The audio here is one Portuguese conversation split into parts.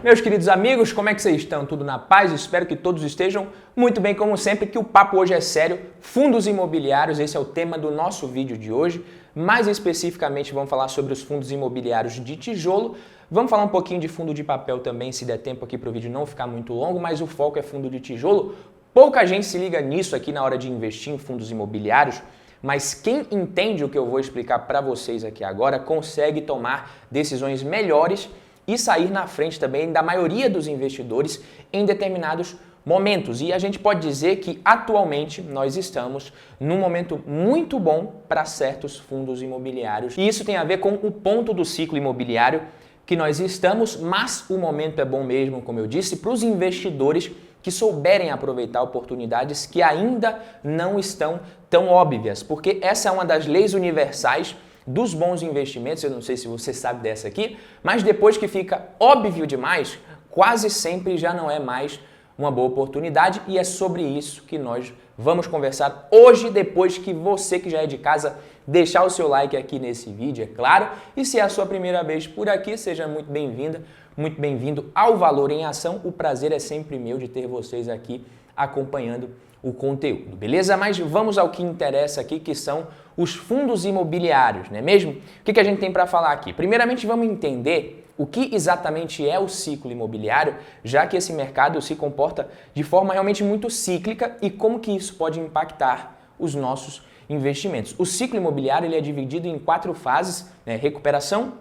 Meus queridos amigos, como é que vocês estão? Tudo na paz? Espero que todos estejam muito bem, como sempre, que o papo hoje é sério. Fundos imobiliários, esse é o tema do nosso vídeo de hoje. Mais especificamente, vamos falar sobre os fundos imobiliários de tijolo. Vamos falar um pouquinho de fundo de papel também, se der tempo aqui para o vídeo não ficar muito longo, mas o foco é fundo de tijolo. Pouca gente se liga nisso aqui na hora de investir em fundos imobiliários, mas quem entende o que eu vou explicar para vocês aqui agora consegue tomar decisões melhores e sair na frente também da maioria dos investidores em determinados momentos. E a gente pode dizer que atualmente nós estamos num momento muito bom para certos fundos imobiliários. E isso tem a ver com o ponto do ciclo imobiliário que nós estamos, mas o momento é bom mesmo, como eu disse, para os investidores que souberem aproveitar oportunidades que ainda não estão tão óbvias, porque essa é uma das leis universais dos bons investimentos. Eu não sei se você sabe dessa aqui, mas depois que fica óbvio demais, quase sempre já não é mais uma boa oportunidade, e é sobre isso que nós vamos conversar hoje, depois que você que já é de casa deixar o seu like aqui nesse vídeo, é claro, e se é a sua primeira vez por aqui, seja muito bem-vinda, muito bem-vindo ao Valor em Ação. O prazer é sempre meu de ter vocês aqui acompanhando o conteúdo, beleza? Mas vamos ao que interessa aqui, que são os fundos imobiliários, não é mesmo? O que a gente tem para falar aqui? Primeiramente, vamos entender o que exatamente é o ciclo imobiliário, já que esse mercado se comporta de forma realmente muito cíclica e como que isso pode impactar os nossos investimentos. O ciclo imobiliário ele é dividido em 4 fases, né? Recuperação,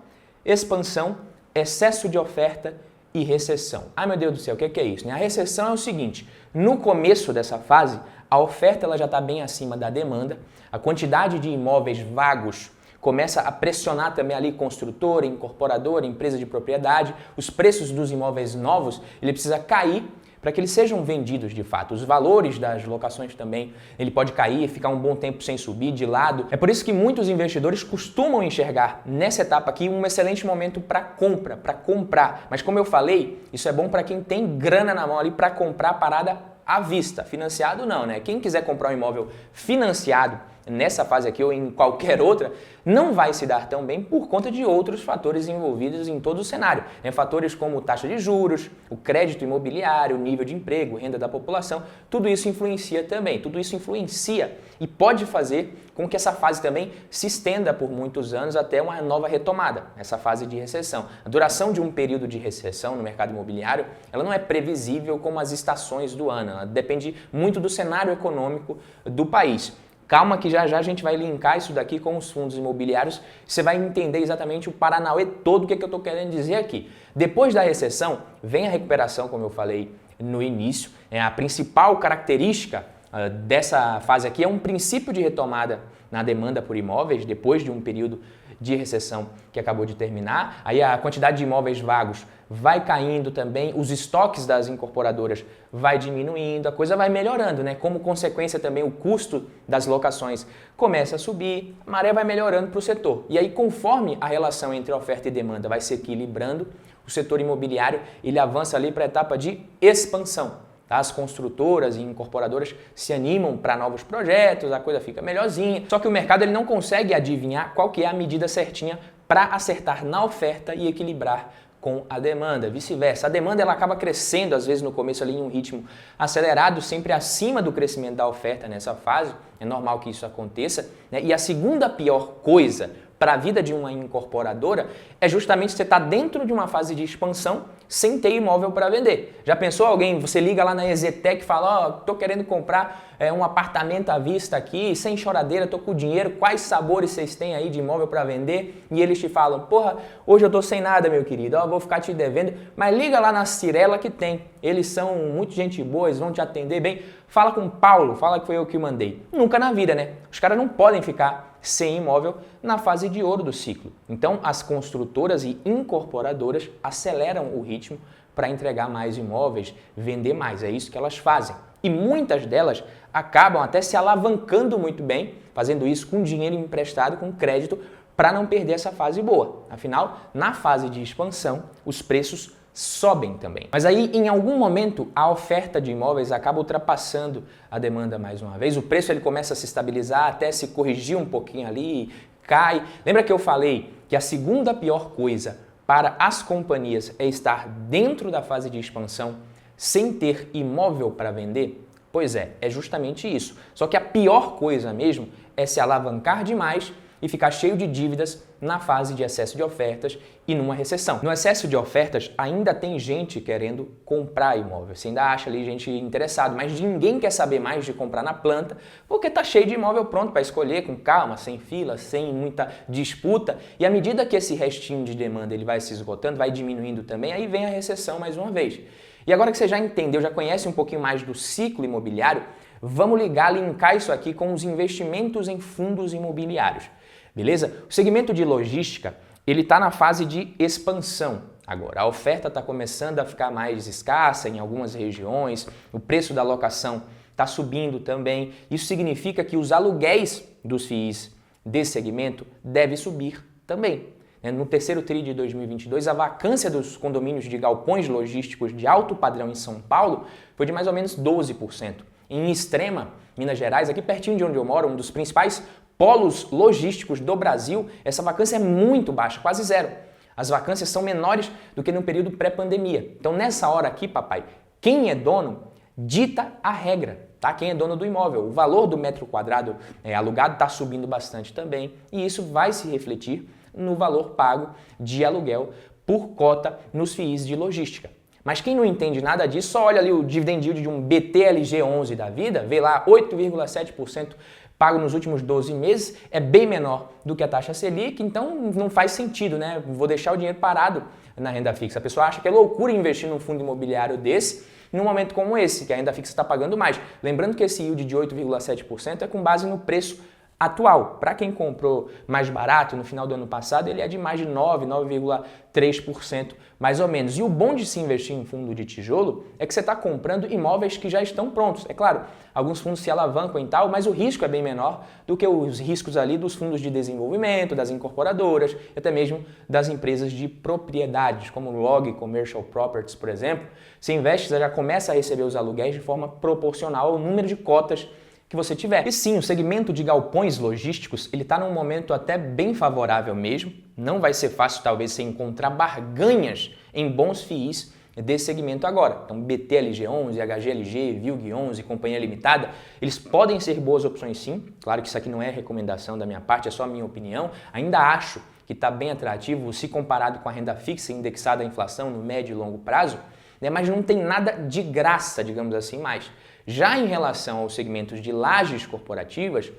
expansão, excesso de oferta e recessão. Ai meu Deus do céu, o que é isso? A recessão é o seguinte: no começo dessa fase, a oferta ela já está bem acima da demanda, a quantidade de imóveis vagos começa a pressionar também ali construtora, incorporadora, empresa de propriedade, os preços dos imóveis novos, ele precisa cair para que eles sejam vendidos de fato. Os valores das locações também, ele pode cair, ficar um bom tempo sem subir, de lado. É por isso que muitos investidores costumam enxergar nessa etapa aqui um excelente momento para compra, para comprar. Mas como eu falei, isso é bom para quem tem grana na mão ali para comprar a parada à vista. Financiado não, né? Quem quiser comprar um imóvel financiado nessa fase aqui ou em qualquer outra, não vai se dar tão bem por conta de outros fatores envolvidos em todo o cenário. Fatores como taxa de juros, o crédito imobiliário, o nível de emprego, renda da população, tudo isso influencia também. Tudo isso influencia e pode fazer com que essa fase também se estenda por muitos anos até uma nova retomada, essa fase de recessão. A duração de um período de recessão no mercado imobiliário, ela não é previsível como as estações do ano, ela depende muito do cenário econômico do país. Calma que já já a gente vai linkar isso daqui com os fundos imobiliários, você vai entender exatamente o paranauê todo, o que eu estou querendo dizer aqui. Depois da recessão, vem a recuperação, como eu falei no início. A principal característica dessa fase aqui é um princípio de retomada na demanda por imóveis, depois de um período de recessão que acabou de terminar. Aí a quantidade de imóveis vagos vai caindo também, os estoques das incorporadoras vai diminuindo, a coisa vai melhorando, né? Como consequência também o custo das locações começa a subir, a maré vai melhorando para o setor. E aí conforme a relação entre oferta e demanda vai se equilibrando, o setor imobiliário ele avança ali para a etapa de expansão. As construtoras e incorporadoras se animam para novos projetos, a coisa fica melhorzinha. Só que o mercado ele não consegue adivinhar qual que é a medida certinha para acertar na oferta e equilibrar com a demanda, vice-versa. A demanda ela acaba crescendo, às vezes no começo ali em um ritmo acelerado, sempre acima do crescimento da oferta nessa fase. É normal que isso aconteça, né? E a segunda pior coisa para a vida de uma incorporadora é justamente você estar dentro de uma fase de expansão sem ter imóvel para vender. Já pensou alguém, você liga lá na Exetec e fala, ó, tô querendo comprar um apartamento à vista aqui, sem choradeira, tô com dinheiro, quais sabores vocês têm aí de imóvel para vender? E eles te falam, porra, hoje eu tô sem nada, meu querido, ó, vou ficar te devendo, mas liga lá na Cirela que tem, eles são muito gente boa, eles vão te atender bem. Fala com o Paulo, fala que foi eu que mandei. Nunca na vida, né? Os caras não podem ficar sem imóvel na fase de ouro do ciclo. Então, as construtoras e incorporadoras aceleram o ritmo para entregar mais imóveis, vender mais. É isso que elas fazem. E muitas delas acabam até se alavancando muito bem, fazendo isso com dinheiro emprestado, com crédito, para não perder essa fase boa. Afinal, na fase de expansão, os preços sobem também. Mas aí, em algum momento, a oferta de imóveis acaba ultrapassando a demanda mais uma vez. O preço ele começa a se estabilizar, até se corrigir um pouquinho ali, cai. Lembra que eu falei que a segunda pior coisa para as companhias é estar dentro da fase de expansão sem ter imóvel para vender? Pois é justamente isso. Só que a pior coisa mesmo é se alavancar demais e ficar cheio de dívidas na fase de excesso de ofertas e numa recessão. No excesso de ofertas, ainda tem gente querendo comprar imóvel. Você ainda acha ali gente interessada, mas ninguém quer saber mais de comprar na planta, porque tá cheio de imóvel pronto para escolher, com calma, sem fila, sem muita disputa. E à medida que esse restinho de demanda ele vai se esgotando, vai diminuindo também, aí vem a recessão mais uma vez. E agora que você já entendeu, já conhece um pouquinho mais do ciclo imobiliário, vamos linkar isso aqui com os investimentos em fundos imobiliários. Beleza? O segmento de logística, ele está na fase de expansão agora. A oferta está começando a ficar mais escassa em algumas regiões, o preço da locação está subindo também. Isso significa que os aluguéis dos FIIs desse segmento devem subir também. No terceiro TRI de 2022, a vacância dos condomínios de galpões logísticos de alto padrão em São Paulo foi de mais ou menos 12%. Em Extrema, Minas Gerais, aqui pertinho de onde eu moro, um dos principais polos logísticos do Brasil, essa vacância é muito baixa, quase zero. As vacâncias são menores do que no período pré-pandemia. Então, nessa hora aqui, papai, quem é dono dita a regra, tá? Quem é dono do imóvel. O valor do metro quadrado alugado está subindo bastante também e isso vai se refletir no valor pago de aluguel por cota nos FIIs de logística. Mas quem não entende nada disso, só olha ali o dividend yield de um BTLG11 da vida, vê lá 8,7% pago nos últimos 12 meses, é bem menor do que a taxa Selic, então não faz sentido, né? Vou deixar o dinheiro parado na renda fixa. A pessoa acha que é loucura investir num fundo imobiliário desse, num momento como esse, que a renda fixa está pagando mais. Lembrando que esse yield de 8,7% é com base no preço atual. Para quem comprou mais barato no final do ano passado, ele é de mais de 9,3% mais ou menos. E o bom de se investir em fundo de tijolo é que você está comprando imóveis que já estão prontos. É claro, alguns fundos se alavancam e tal, mas o risco é bem menor do que os riscos ali dos fundos de desenvolvimento, das incorporadoras, e até mesmo das empresas de propriedades, como o Log Commercial Properties, por exemplo. Você investe, você já começa a receber os aluguéis de forma proporcional ao número de cotas que você tiver. E sim, o segmento de galpões logísticos, ele está num momento até bem favorável mesmo. Não vai ser fácil, talvez, você encontrar barganhas em bons FIIs desse segmento agora. Então, BTLG11, HGLG, VILG11, Companhia Limitada, eles podem ser boas opções sim. Claro que isso aqui não é recomendação da minha parte, é só a minha opinião. Ainda acho que está bem atrativo se comparado com a renda fixa indexada à inflação no médio e longo prazo, né? Mas não tem nada de graça, digamos assim, mais. Já em relação aos segmentos de lajes corporativas,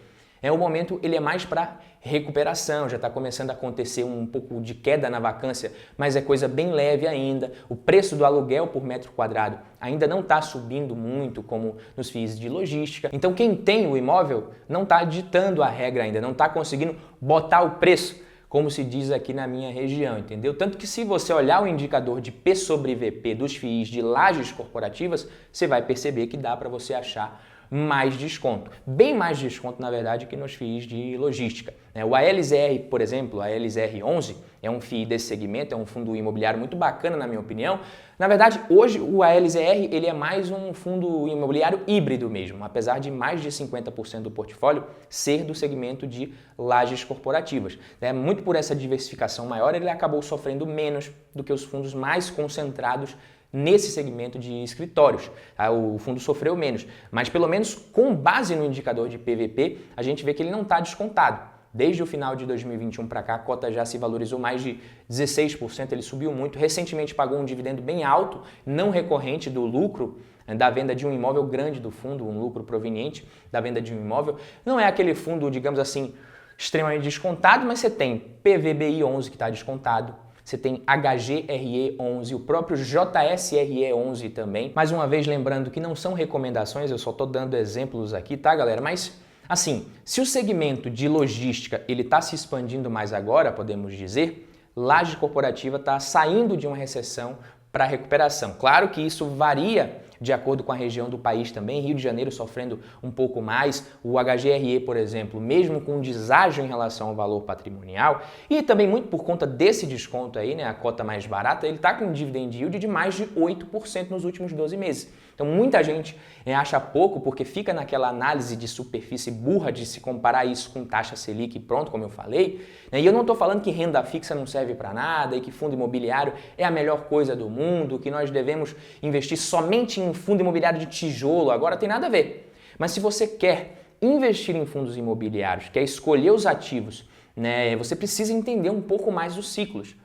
o momento ele é mais para recuperação, já está começando a acontecer um pouco de queda na vacância, mas é coisa bem leve ainda. O preço do aluguel por metro quadrado ainda não está subindo muito como nos FIIs de logística. Então quem tem o imóvel não está ditando a regra ainda, não está conseguindo botar o preço, como se diz aqui na minha região, entendeu? Tanto que se você olhar o indicador de P sobre VP dos FIIs de lajes corporativas, você vai perceber que dá para você achar mais desconto. Bem mais desconto, na verdade, que nos FIIs de logística. O ALZR, por exemplo, a ALZR11, é um FII desse segmento, é um fundo imobiliário muito bacana, na minha opinião. Na verdade, hoje o ALZR ele é mais um fundo imobiliário híbrido mesmo, apesar de mais de 50% do portfólio ser do segmento de lajes corporativas. Muito por essa diversificação maior, ele acabou sofrendo menos do que os fundos mais concentrados nesse segmento de escritórios. O fundo sofreu menos, mas pelo menos com base no indicador de PVP, a gente vê que ele não está descontado. Desde o final de 2021 para cá, a cota já se valorizou mais de 16%, ele subiu muito. Recentemente pagou um dividendo bem alto, não recorrente do lucro da venda de um imóvel grande do fundo, um lucro proveniente da venda de um imóvel. Não é aquele fundo, digamos assim, extremamente descontado, mas você tem PVBI11 que está descontado, você tem HGRE11, o próprio JSRE11 também. Mais uma vez lembrando que não são recomendações, eu só estou dando exemplos aqui, tá, galera? Mas assim, se o segmento de logística ele está se expandindo mais agora, podemos dizer, laje corporativa está saindo de uma recessão para recuperação. Claro que isso varia de acordo com a região do país também. Rio de Janeiro sofrendo um pouco mais, o HGRE, por exemplo, mesmo com deságio em relação ao valor patrimonial, e também muito por conta desse desconto aí, né, a cota mais barata, ele está com um dividend yield de mais de 8% nos últimos 12 meses. Então muita gente acha pouco porque fica naquela análise de superfície burra de se comparar isso com taxa Selic e pronto, como eu falei. E eu não estou falando que renda fixa não serve para nada e que fundo imobiliário é a melhor coisa do mundo, que nós devemos investir somente em fundo imobiliário de tijolo, agora tem nada a ver. Mas se você quer investir em fundos imobiliários, quer escolher os ativos, né, você precisa entender um pouco mais os ciclos.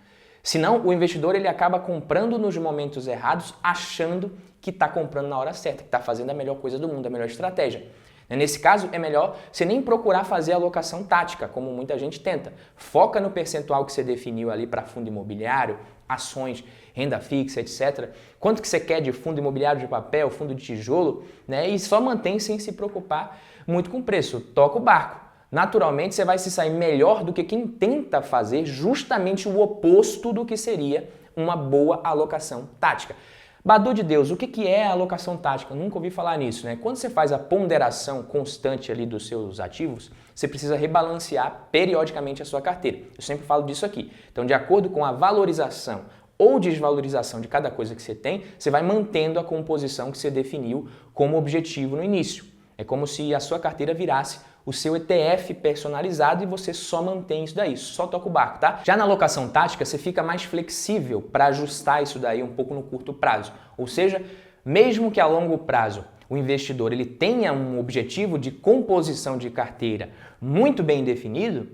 Senão o investidor ele acaba comprando nos momentos errados, achando que está comprando na hora certa, que está fazendo a melhor coisa do mundo, a melhor estratégia. Nesse caso, é melhor você nem procurar fazer alocação tática, como muita gente tenta. Foca no percentual que você definiu ali para fundo imobiliário, ações, renda fixa, etc. Quanto que você quer de fundo imobiliário de papel, fundo de tijolo, né? E só mantém sem se preocupar muito com o preço. Toca o barco. Naturalmente, você vai se sair melhor do que quem tenta fazer justamente o oposto do que seria uma boa alocação tática. Badu de Deus, o que é a alocação tática? Eu nunca ouvi falar nisso, né? Quando você faz a ponderação constante ali dos seus ativos, você precisa rebalancear periodicamente a sua carteira. Eu sempre falo disso aqui. Então, de acordo com a valorização ou desvalorização de cada coisa que você tem, você vai mantendo a composição que você definiu como objetivo no início. É como se a sua carteira virasse o seu ETF personalizado e você só mantém isso daí, só toca o barco, tá? Já na alocação tática, você fica mais flexível para ajustar isso daí um pouco no curto prazo. Ou seja, mesmo que a longo prazo o investidor ele tenha um objetivo de composição de carteira muito bem definido,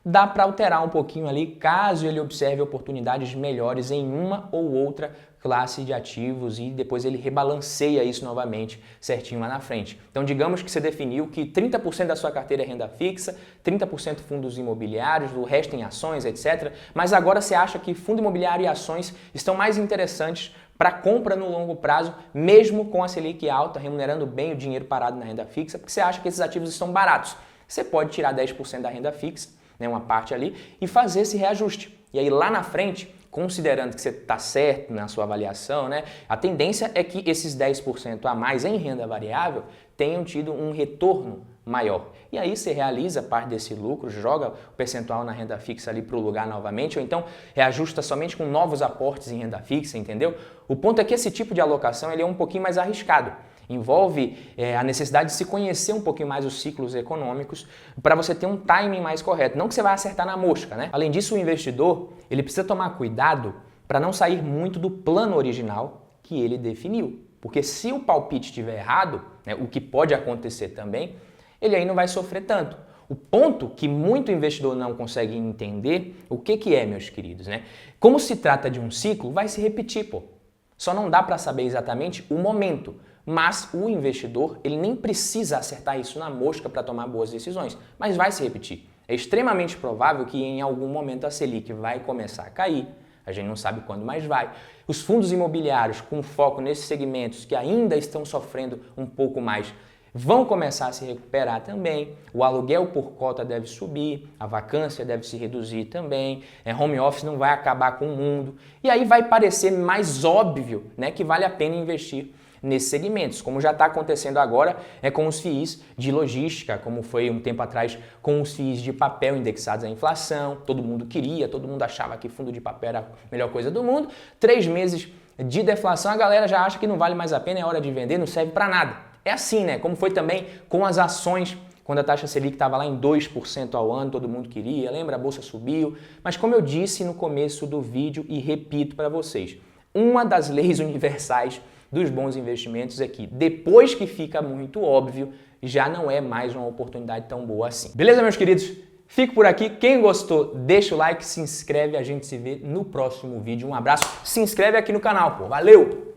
dá para alterar um pouquinho ali caso ele observe oportunidades melhores em uma ou outra classe de ativos e depois ele rebalanceia isso novamente certinho lá na frente. Então digamos que você definiu que 30% da sua carteira é renda fixa, 30% fundos imobiliários, o resto em ações, etc. Mas agora você acha que fundo imobiliário e ações estão mais interessantes para compra no longo prazo, mesmo com a Selic alta, remunerando bem o dinheiro parado na renda fixa, porque você acha que esses ativos estão baratos. Você pode tirar 10% da renda fixa, né, uma parte ali, e fazer esse reajuste. E aí lá na frente, considerando que você está certo na sua avaliação, né, a tendência é que esses 10% a mais em renda variável tenham tido um retorno maior. E aí você realiza parte desse lucro, joga o percentual na renda fixa ali para o lugar novamente, ou então reajusta somente com novos aportes em renda fixa, entendeu? O ponto é que esse tipo de alocação ele é um pouquinho mais arriscado. Envolve a necessidade de se conhecer um pouquinho mais os ciclos econômicos para você ter um timing mais correto. Não que você vai acertar na mosca, né? Além disso, o investidor ele precisa tomar cuidado para não sair muito do plano original que ele definiu. Porque se o palpite estiver errado, né, o que pode acontecer também, ele aí não vai sofrer tanto. O ponto que muito investidor não consegue entender, o que é, meus queridos, né? Como se trata de um ciclo, vai se repetir, pô. Só não dá para saber exatamente o momento. Mas o investidor, ele nem precisa acertar isso na mosca para tomar boas decisões, mas vai se repetir. É extremamente provável que em algum momento a Selic vai começar a cair, a gente não sabe quando, mas vai. Os fundos imobiliários com foco nesses segmentos que ainda estão sofrendo um pouco mais vão começar a se recuperar também, o aluguel por cota deve subir, a vacância deve se reduzir também, home office não vai acabar com o mundo, e aí vai parecer mais óbvio, né, que vale a pena investir nesses segmentos, como já está acontecendo agora com os FIIs de logística, como foi um tempo atrás com os FIIs de papel indexados à inflação, todo mundo queria, todo mundo achava que fundo de papel era a melhor coisa do mundo, 3 meses de deflação, a galera já acha que não vale mais a pena, é hora de vender, não serve para nada. É assim, né? Como foi também com as ações, quando a taxa Selic estava lá em 2% ao ano, todo mundo queria, lembra? A bolsa subiu, mas como eu disse no começo do vídeo e repito para vocês, uma das leis universais dos bons investimentos é que depois que fica muito óbvio, já não é mais uma oportunidade tão boa assim. Beleza, meus queridos? Fico por aqui. Quem gostou, deixa o like, se inscreve, a gente se vê no próximo vídeo. Um abraço, se inscreve aqui no canal, pô. Valeu!